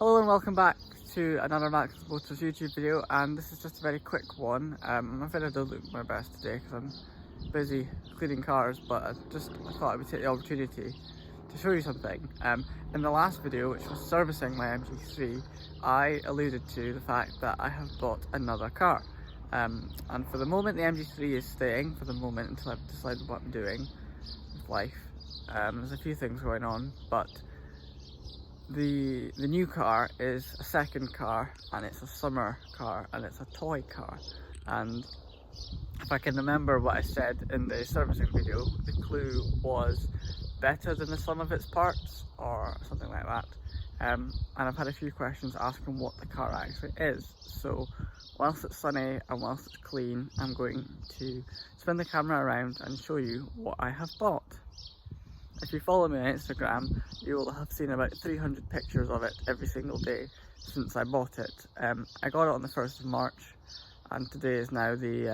Hello and welcome back to another Mackland Motors YouTube video, and this is just a very quick one. I'm afraid I don't look my best today because I'm busy cleaning cars, but I thought I would take the opportunity to show you something. In the last video, which was servicing my MG3, I alluded to the fact that I have bought another car. And for the moment the MG3 is staying for the moment until I've decided what I'm doing with life. There's a few things going on, but the new car is a second car, and it's a summer car, and it's a toy car. And if I can remember what I said in the servicing video, the clue was better than the sum of its parts or something like that. And I've had a few questions asking what the car actually is. So whilst it's sunny and whilst it's clean, I'm going to spin the camera around and show you what I have bought. If you follow me on Instagram, you will have seen about 300 pictures of it every single day since I bought it. I got it on the 1st of March, and today is now the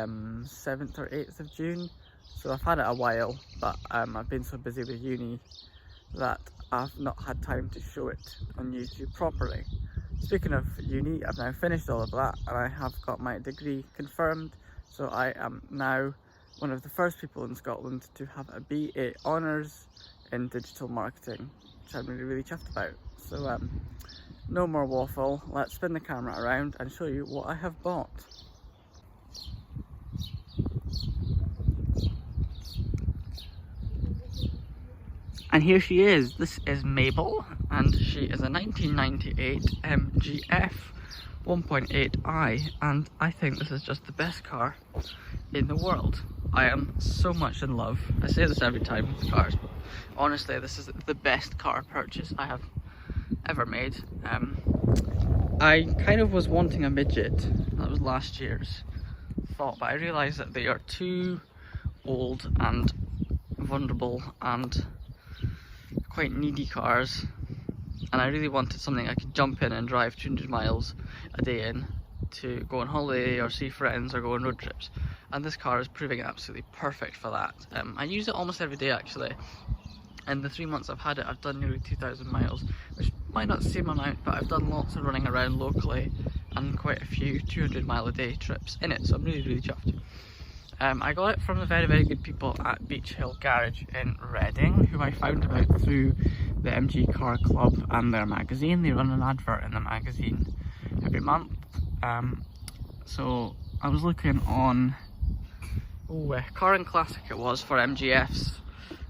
7th or 8th of June. So I've had it a while, but I've been so busy with uni that I've not had time to show it on YouTube properly. Speaking of uni, I've now finished all of that and I have got my degree confirmed. So I am now one of the first people in Scotland to have a BA Honours in digital marketing, which I'm really chuffed about. So no more waffle, let's spin the camera around and show you what I have bought. And here she is. This is Mabel, and she is a 1998 MGF 1.8i, and I think this is just the best car in the world. I am so much in love. I say this every time with cars, but honestly this is the best car purchase I have ever made. I kind of was wanting a midget. That was last year's thought, but I realised that they are too old and vulnerable and quite needy cars, and I really wanted something I could jump in and drive 200 miles a day in to go on holiday or see friends or go on road trips, and this car is proving absolutely perfect for that. I use it almost every day actually. In the 3 months I've had it, I've done nearly 2,000 miles, which might not seem amount, but I've done lots of running around locally and quite a few 200 mile a day trips in it, so I'm really chuffed. I got it from the very good people at Beach Hill Garage in Reading, who I found about through the MG Car Club and their magazine. They run an advert in the magazine every month. So I was looking on Car and Classic it was for MGFs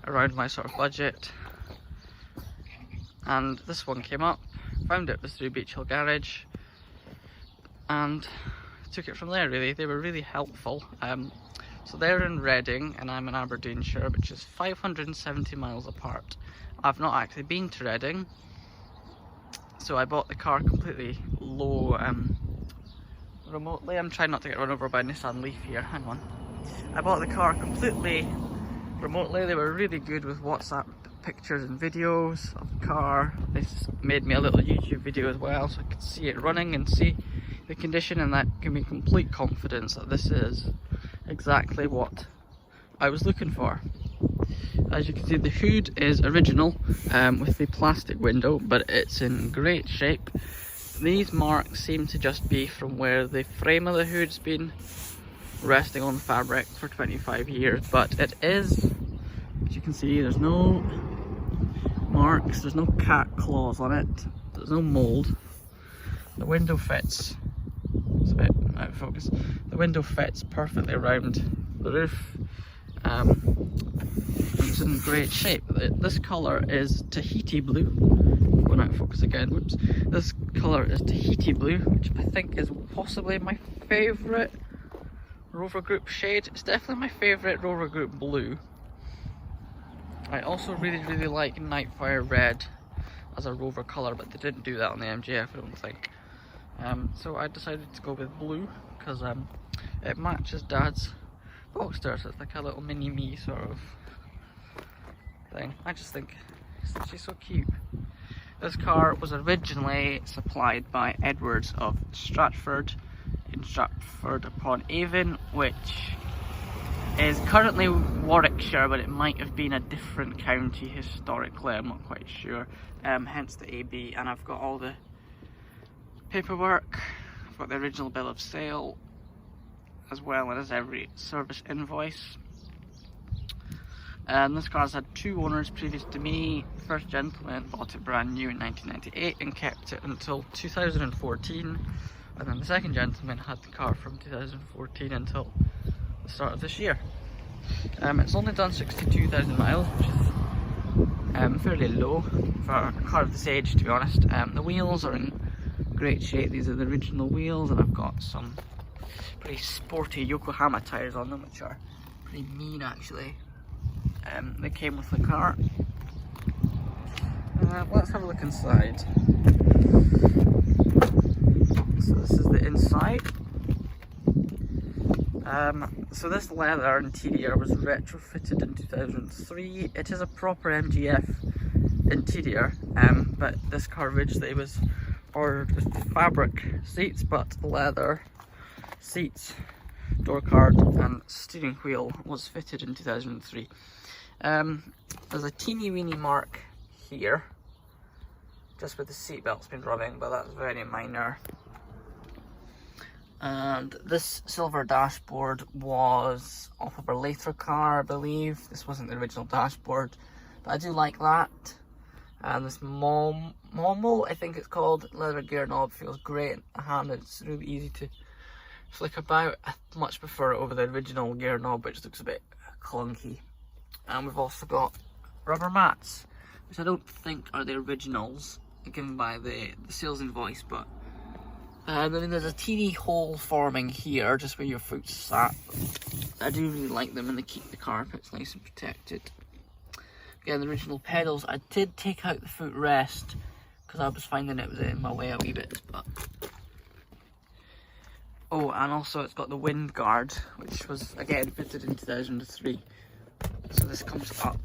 around my sort of budget, and this one came up. Found it was through Beach Hill Garage and took it from there really. They were really helpful. So they're in Reading and I'm in Aberdeenshire, which is 570 miles apart. I've not actually been to Reading, so I bought the car completely low, remotely. I'm trying not to get run over by a Nissan Leaf here, hang on. I bought the car completely remotely. They were really good with WhatsApp pictures and videos of the car. They made me a little YouTube video as well so I could see it running and see the condition, and that gave me complete confidence that this is exactly what I was looking for. As you can see, the hood is original with the plastic window, but it's in great shape. These marks seem to just be from where the frame of the hood's been resting on the fabric for 25 years, but it is, as you can see, there's no marks, there's no cat claws on it, there's no mould. The window fits, it's a bit out of focus, the window fits perfectly around the roof. It's in great shape. This colour is Tahiti blue. Going out of focus again, whoops. This colour is Tahiti blue, which I think is possibly my favourite Rover Group shade. It's definitely my favourite Rover Group blue. I also really like Nightfire red as a Rover colour, but they didn't do that on the MGF, I don't think. So I decided to go with blue because it matches Dad's Boxster, so it's like a little mini me sort of thing. I just think she's so cute. This car was originally supplied by Edwards of Stratford in Stratford upon Avon, which is currently Warwickshire, but it might have been a different county historically, I'm not quite sure. Hence the AB, and I've got all the paperwork. I've got the original bill of sale, as well as every service invoice. And this car's had 2 owners previous to me. The first gentleman bought it brand new in 1998 and kept it until 2014. And then the second gentleman had the car from 2014 until the start of this year. It's only done 62,000 miles, which is fairly low for a car of this age, to be honest. The wheels are in great shape. These are the original wheels, and I've got some pretty sporty Yokohama tyres on them, which are pretty mean actually. They came with the car. Let's have a look inside. So this is the inside. So this leather interior was retrofitted in 2003. It is a proper MGF interior, but this car originally was ordered with fabric seats, but leather seats, door card and steering wheel was fitted in 2003. There's a teeny weeny mark here, just where the seatbelt's been rubbing, but that's very minor. And this silver dashboard was off of a later car, I believe. This wasn't the original dashboard, but I do like that. And this Momo, I think it's called, leather gear knob feels great in the hand. It's really easy to flick about. I much prefer it over the original gear knob, which looks a bit clunky. And we've also got rubber mats, which I don't think are the originals given by the sales invoice, but I mean, there's a teeny hole forming here, just where your foot's sat. I do really like them, and they keep the carpets nice and protected. Again, the original pedals, I did take out the footrest because I was finding it was in my way a wee bit, but... Oh, and also it's got the wind guard, which was again fitted in 2003. So this comes up,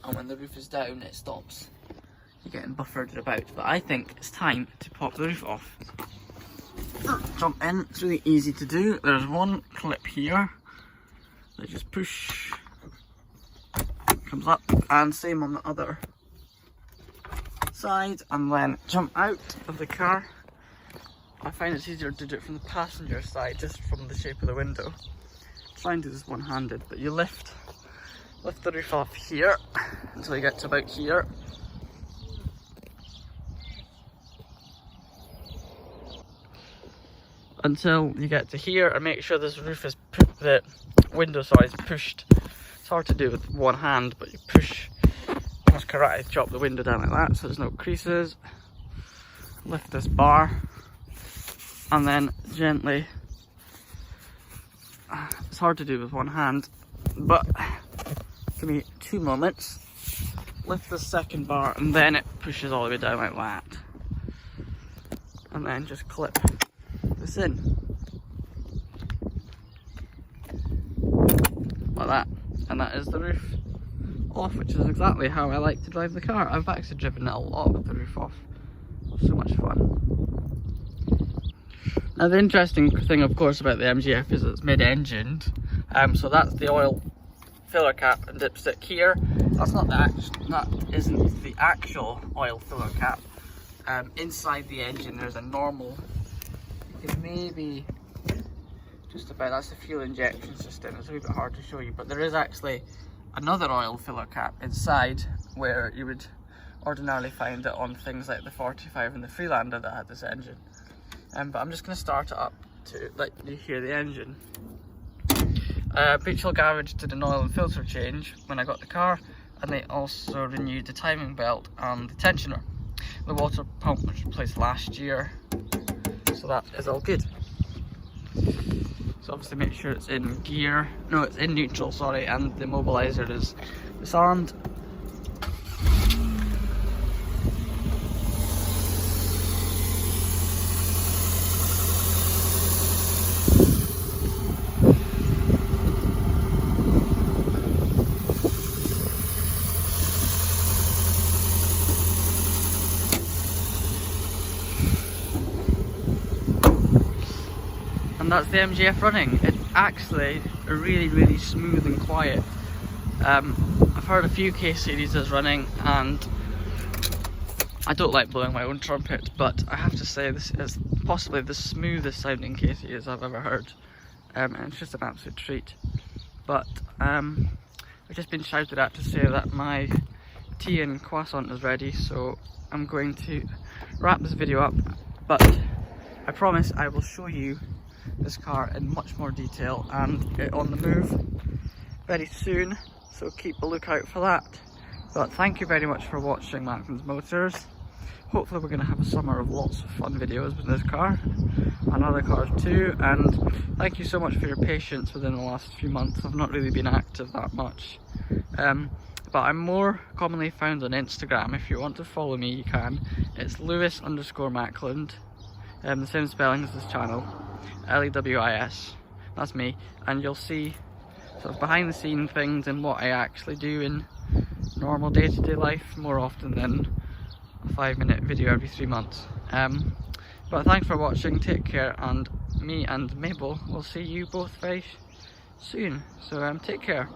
and when the roof is down, it stops. You're getting buffered about, but I think it's time to pop the roof off. Jump in, it's really easy to do. There's one clip here that just push, comes up, and same on the other side, and then jump out of the car. I find it's easier to do it from the passenger side, just from the shape of the window. Try and do this one-handed, but you lift the roof off here until you get to about here. Until you get to here, and make sure this roof is the window is pushed. It's hard to do with one hand, but you push, almost karate chop the window down like that so there's no creases. Lift this bar, and then gently, it's hard to do with one hand, but give me 2 moments. Lift the second bar, and then it pushes all the way down like that, and then just clip this in like that, and that is the roof off, which is exactly how I like to drive the car. I've actually driven it a lot with the roof off. It was so much fun. Now the interesting thing, of course, about the MGF is it's mid-engined, so that's the oil filler cap and dipstick here. That isn't the actual oil filler cap. Inside the engine there's a normal, you can maybe just about, that's the fuel injection system. It's a wee bit hard to show you, but there is actually another oil filler cap inside where you would ordinarily find it on things like the 45 and the Freelander that had this engine. But I'm just going to start it up to let you hear the engine. Beach Hill Garage did an oil and filter change when I got the car, and they also renewed the timing belt and the tensioner. The water pump was replaced last year, so that is all good. So obviously make sure it's in gear, no, it's in neutral, sorry, and the immobilizer is disarmed. And that's the MGF running. It's actually really smooth and quiet. I've heard a few K series is running, and I don't like blowing my own trumpet, but I have to say this is possibly the smoothest sounding KC I've ever heard, and it's just an absolute treat. But I've just been shouted at to say that my tea and croissant is ready, so I'm going to wrap this video up, but I promise I will show you this car in much more detail and it on the move very soon, so keep a lookout for that. But thank you very much for watching Mackland's Motors. Hopefully we're going to have a summer of lots of fun videos with this car and other cars too, and thank you so much for your patience within the last few months. I've not really been active that much, but I'm more commonly found on Instagram. If you want to follow me, you can. It's Lewis_Mackland, the same spelling as this channel, Lewis, that's me, and you'll see sort of behind the scene things and what I actually do in normal day-to-day life more often than a 5-minute video every 3 months. But thanks for watching, take care, and me and Mabel will see you both very soon, so take care.